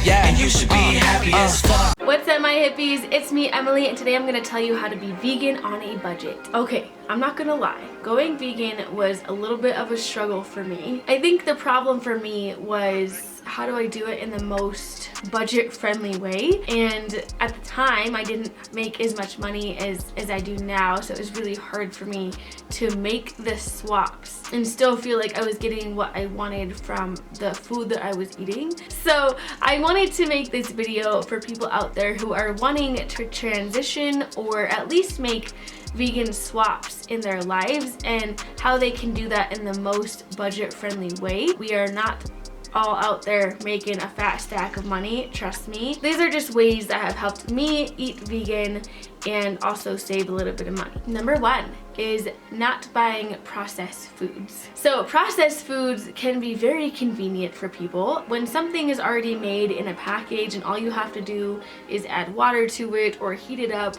Yeah, and you should be happy as fuck. What's up, my hippies? It's me, Emily, and today I'm gonna tell you how to be vegan on a budget. Okay, I'm not gonna lie. Going vegan was a little bit of a struggle for me. I think the problem for me was, how do I do it in the most budget-friendly way? And at the time, I didn't make as much money as I do now, so it was really hard for me to make the swaps and still feel like I was getting what I wanted from the food that I was eating. So I wanted to make this video for people out there who are wanting to transition or at least make vegan swaps in their lives and how they can do that in the most budget-friendly way. We are not all out there making a fat stack of money, trust me. These are just ways that have helped me eat vegan and also save a little bit of money. Number one is not buying processed foods. So processed foods can be very convenient for people. When something is already made in a package and all you have to do is add water to it or heat it up,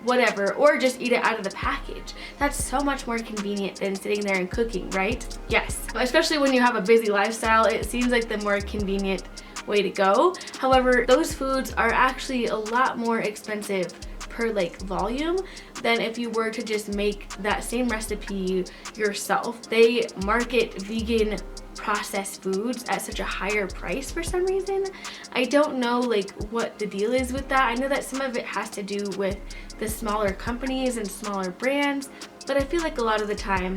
whatever, or just eat it out of the package. That's so much more convenient than sitting there and cooking, right? Yes, especially when you have a busy lifestyle, it seems like the more convenient way to go. However, those foods are actually a lot more expensive per like volume than if you were to just make that same recipe yourself. They market vegan processed foods at such a higher price for some reason. I don't know like what the deal is with that. I know that some of it has to do with the smaller companies and smaller brands, but I feel like a lot of the time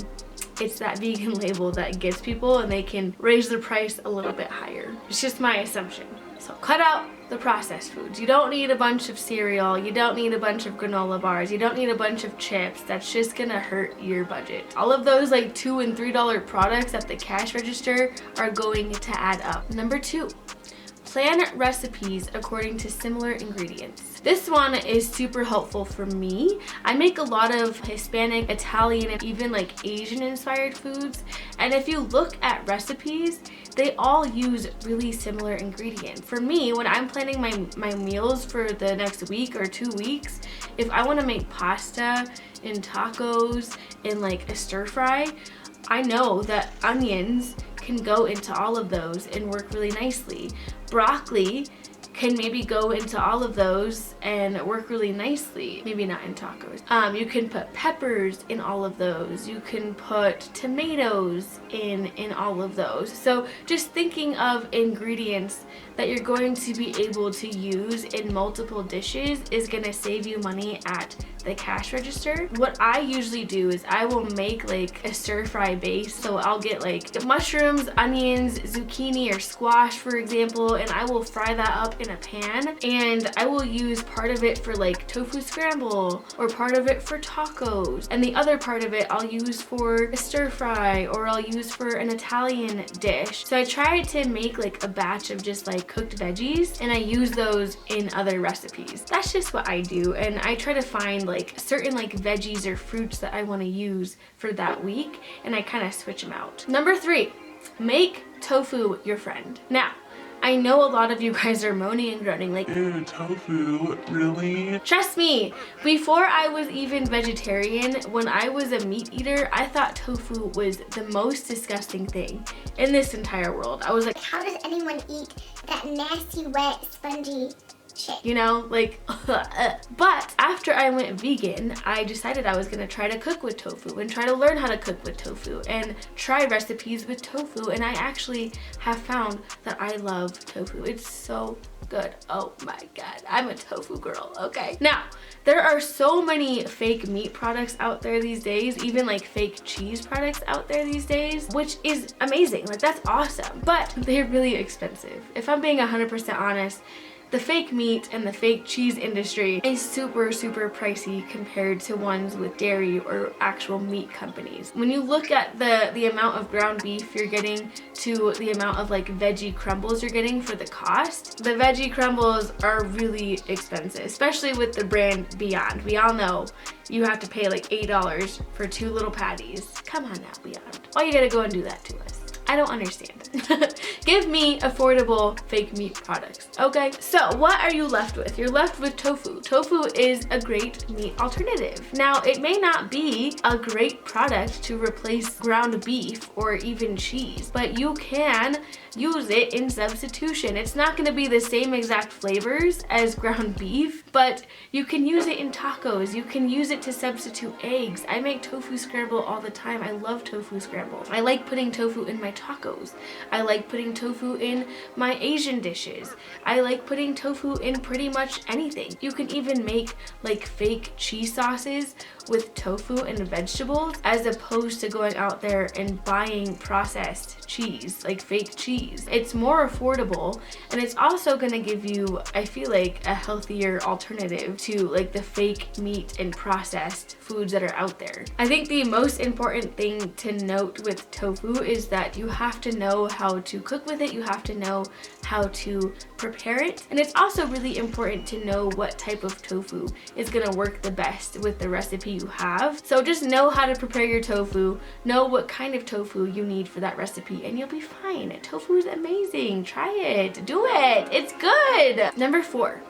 it's that vegan label that gets people and they can raise the price a little bit higher. It's just my assumption. So cut out the processed foods. You don't need a bunch of cereal. You don't need a bunch of granola bars. You don't need a bunch of chips. That's just gonna hurt your budget. All of those like $2 and $3 products at the cash register are going to add up. Number two, plan recipes according to similar ingredients. This one is super helpful for me. I make a lot of Hispanic, Italian, and even like Asian inspired foods. And if you look at recipes, they all use really similar ingredients. For me, when I'm planning my meals for the next week or 2 weeks, if I want to make pasta and tacos and like a stir fry, I know that onions can go into all of those and work really nicely. Broccoli can maybe go into all of those and work really nicely. Maybe not in tacos. You can put peppers in all of those. You can put tomatoes in all of those. So just thinking of ingredients that you're going to be able to use in multiple dishes is gonna save you money at the cash register. What I usually do is I will make like a stir fry base. So I'll get like mushrooms, onions, zucchini or squash for example, and I will fry that up in a pan, and I will use part of it for like tofu scramble or part of it for tacos, and the other part of it I'll use for a stir fry or I'll use for an Italian dish. So I try to make like a batch of just like cooked veggies and I use those in other recipes. That's just what I do, and I try to find like certain like veggies or fruits that I want to use for that week, and I kind of switch them out. Number three, make tofu your friend. Now, I know a lot of you guys are moaning and groaning like, ew, tofu, really? Trust me, before I was even vegetarian, when I was a meat eater, I thought tofu was the most disgusting thing in this entire world. I was like, how does anyone eat that nasty, wet, spongy shit? You know, like, but after I went vegan, I decided I was gonna try to cook with tofu and try to learn how to cook with tofu and try recipes with tofu, and I actually have found that I love tofu. It's so good. Oh my god, I'm a tofu girl, okay? Now, there are so many fake meat products out there these days, even like fake cheese products out there these days, which is amazing. Like, that's awesome, but they're really expensive. If I'm being 100% honest, the fake meat and the fake cheese industry is super pricey compared to ones with dairy or actual meat companies. When you look at the amount of ground beef you're getting to the amount of like veggie crumbles you're getting for the cost, the veggie crumbles are really expensive, especially with the brand Beyond. We all know you have to pay like $8 for 2 little patties. Come on now, Beyond. Why you gotta go and do that to us? I don't understand. Give me affordable fake meat products, okay? So what are you left with? You're left with tofu. Tofu is a great meat alternative. Now, it may not be a great product to replace ground beef or even cheese, but you can use it in substitution. It's not gonna be the same exact flavors as ground beef, but you can use it in tacos. You can use it to substitute eggs. I make tofu scramble all the time. I love tofu scramble. I like putting tofu in my tacos. I like putting tofu in my Asian dishes. I like putting tofu in pretty much anything. You can even make like fake cheese sauces with tofu and vegetables as opposed to going out there and buying processed cheese, like fake cheese. It's more affordable, and it's also gonna give you, I feel like, a healthier alternative to like the fake meat and processed foods that are out there. I think the most important thing to note with tofu is that you have to know how to cook with it, you have to know how to prepare it, and it's also really important to know what type of tofu is gonna work the best with the recipe you have. So just know how to prepare your tofu, know what kind of tofu you need for that recipe, and you'll be fine. Tofu is amazing. Try it. Do it. It's good. Number 4.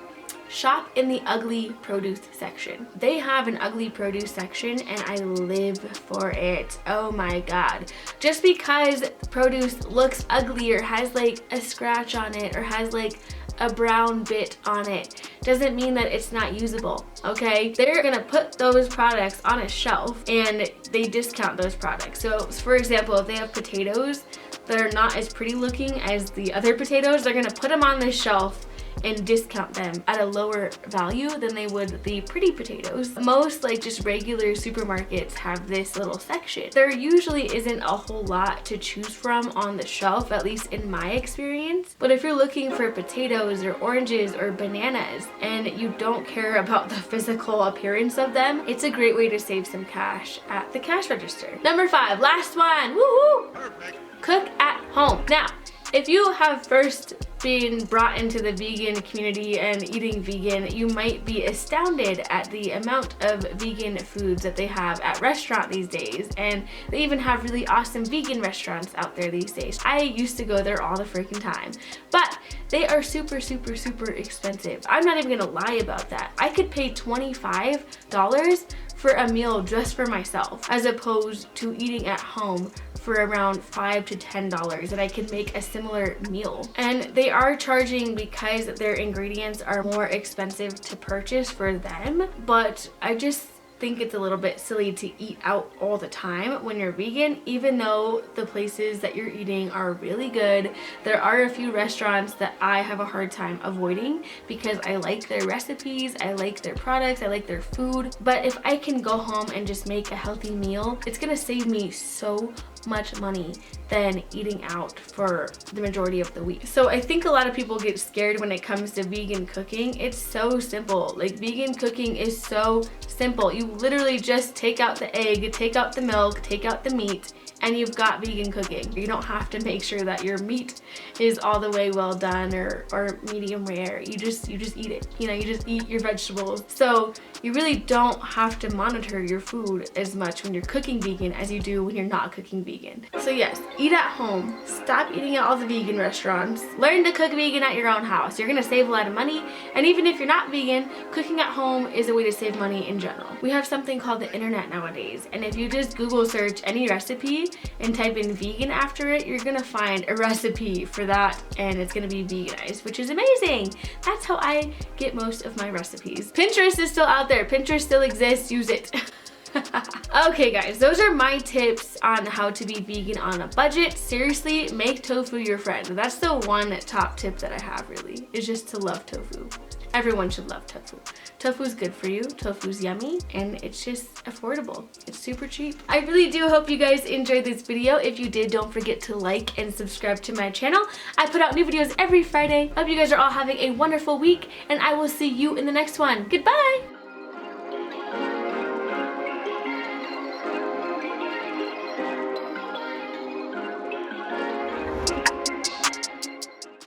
Shop in the ugly produce section. They have an ugly produce section and I live for it. Oh my god. Just because produce looks ugly or has like a scratch on it or has like a brown bit on it doesn't mean that it's not usable, okay? They're gonna put those products on a shelf and they discount those products. So for example, if they have potatoes that are not as pretty looking as the other potatoes, they're gonna put them on this shelf and discount them at a lower value than they would the pretty potatoes. Most like just regular supermarkets have this little section. There usually isn't a whole lot to choose from on the shelf, at least in my experience. But if you're looking for potatoes or oranges or bananas and you don't care about the physical appearance of them, it's a great way to save some cash at the cash register. Number 5, last one, woohoo! Perfect. Cook at home. Now, if you have first been brought into the vegan community and eating vegan, you might be astounded at the amount of vegan foods that they have at restaurants these days, and they even have really awesome vegan restaurants out there these days. I used to go there all the freaking time, but they are super expensive. I'm not even gonna lie about that. I could pay $25 for a meal just for myself as opposed to eating at home for around $5 to $10, and I can make a similar meal. And they are charging because their ingredients are more expensive to purchase for them, but I just think it's a little bit silly to eat out all the time when you're vegan, even though the places that you're eating are really good. There are a few restaurants that I have a hard time avoiding because I like their recipes, I like their products, I like their food, but if I can go home and just make a healthy meal, it's gonna save me so much money than eating out for the majority of the week. So I think a lot of people get scared when it comes to vegan cooking. It's so simple. Like, vegan cooking is so simple. You literally just take out the egg, take out the milk, take out the meat, and you've got vegan cooking. You don't have to make sure that your meat is all the way well done or medium rare. You just eat it. You know, you just eat your vegetables. So you really don't have to monitor your food as much when you're cooking vegan as you do when you're not cooking vegan. So yes, eat at home. Stop eating at all the vegan restaurants. Learn to cook vegan at your own house. You're gonna save a lot of money, and even if you're not vegan, cooking at home is a way to save money in general. We have something called the internet nowadays, and if you just Google search any recipe and type in vegan after it, you're gonna find a recipe for that, and it's gonna be veganized, which is amazing. That's how I get most of my recipes. Pinterest is still out there. Pinterest still exists. Use it. Okay guys, those are my tips on how to be vegan on a budget. Seriously, make tofu your friend. That's the one top tip that I have, really, is just to love tofu. Everyone should love tofu. Tofu's good for you, tofu's yummy, and it's just affordable. It's super cheap. I really do hope you guys enjoyed this video. If you did, don't forget to like and subscribe to my channel. I put out new videos every Friday. Hope you guys are all having a wonderful week, and I will see you in the next one. Goodbye!